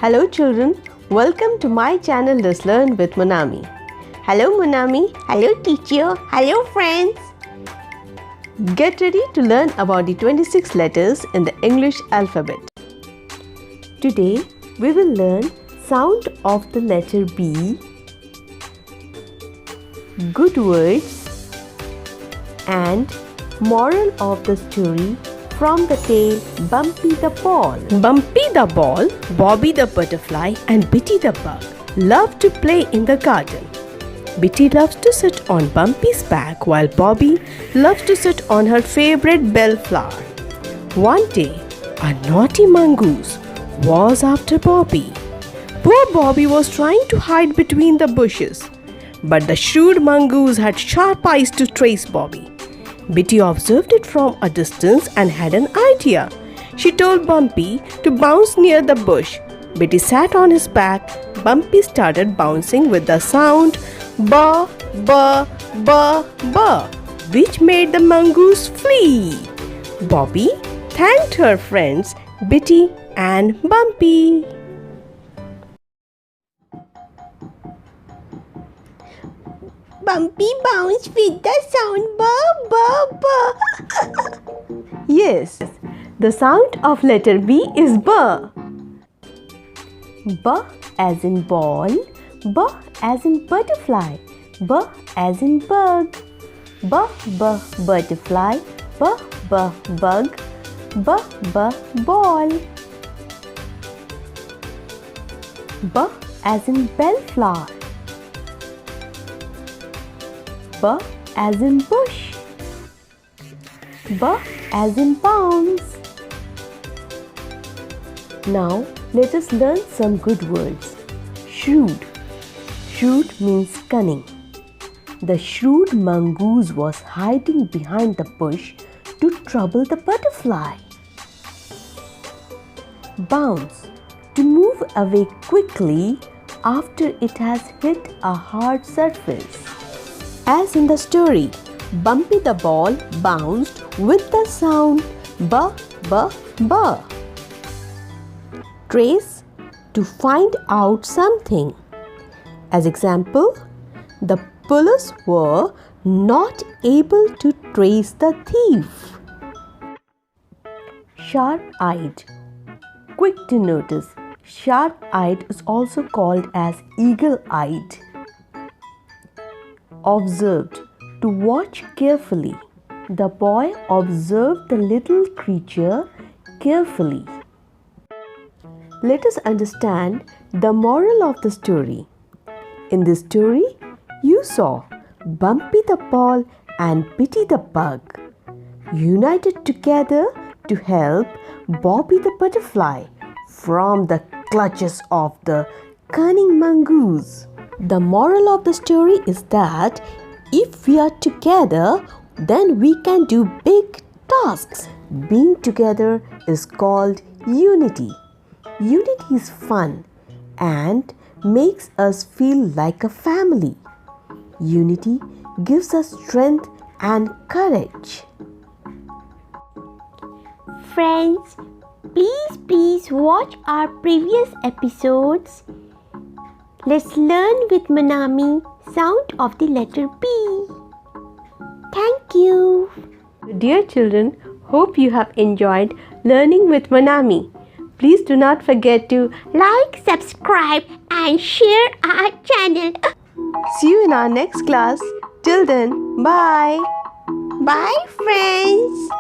Hello children, welcome to my channel Let's Learn with Monami. Hello Monami, hello teacher, hello friends. Get ready to learn about the 26 letters in the English alphabet. Today we will learn sound of the letter B, good words, and moral of the story from the tale Bumpy the Ball. Bumpy the Ball, Bobby the Butterfly and Bitty the Bug love to play in the garden. Bitty loves to sit on Bumpy's back while Bobby loves to sit on her favorite bellflower. One day, a naughty mongoose was after Bobby. Poor Bobby was trying to hide between the bushes, but the shrewd mongoose had sharp eyes to trace Bobby. Bitty observed it from a distance and had an idea. She told Bumpy to bounce near the bush. Bitty sat on his back. Bumpy started bouncing with the sound ba, ba, ba, ba, which made the mongoose flee. Bobby thanked her friends Bitty and Bumpy. Bumpy bounced with the sound ba ba ba. Yes, the sound of letter B is B. B as in ball, B as in butterfly, B as in bug. B butterfly, B bug, B ball. B as in bellflower, B as in bush, B as in bounce. Now let us learn some good words. Shrewd. Shrewd means cunning. The shrewd mongoose was hiding behind the bush to trouble the butterfly. Bounce. To move away quickly after it has hit a hard surface. As in the story, Bumpy the Ball bounced with the sound ba ba ba. Trace, to find out something. As example, the police were not able to trace the thief. Sharp-eyed, quick to notice. Sharp-eyed is also called as eagle-eyed. Observed, to watch carefully. The boy observed the little creature carefully. Let us understand the moral of the story. In this story, you saw Bumpy the Ball and Bitty the Bug united together to help Bobby the Butterfly from the clutches of the cunning mongoose. The moral of the story is that if we are together, then we can do big tasks. Being together is called unity. Unity is fun and makes us feel like a family. Unity gives us strength and courage. Friends, please watch our previous episodes. Let's learn with Monami sound of the letter B. Thank you. Dear children, hope you have enjoyed learning with Monami. Please do not forget to Like, subscribe and share our channel. see you in our next class. Till then, bye. Bye friends.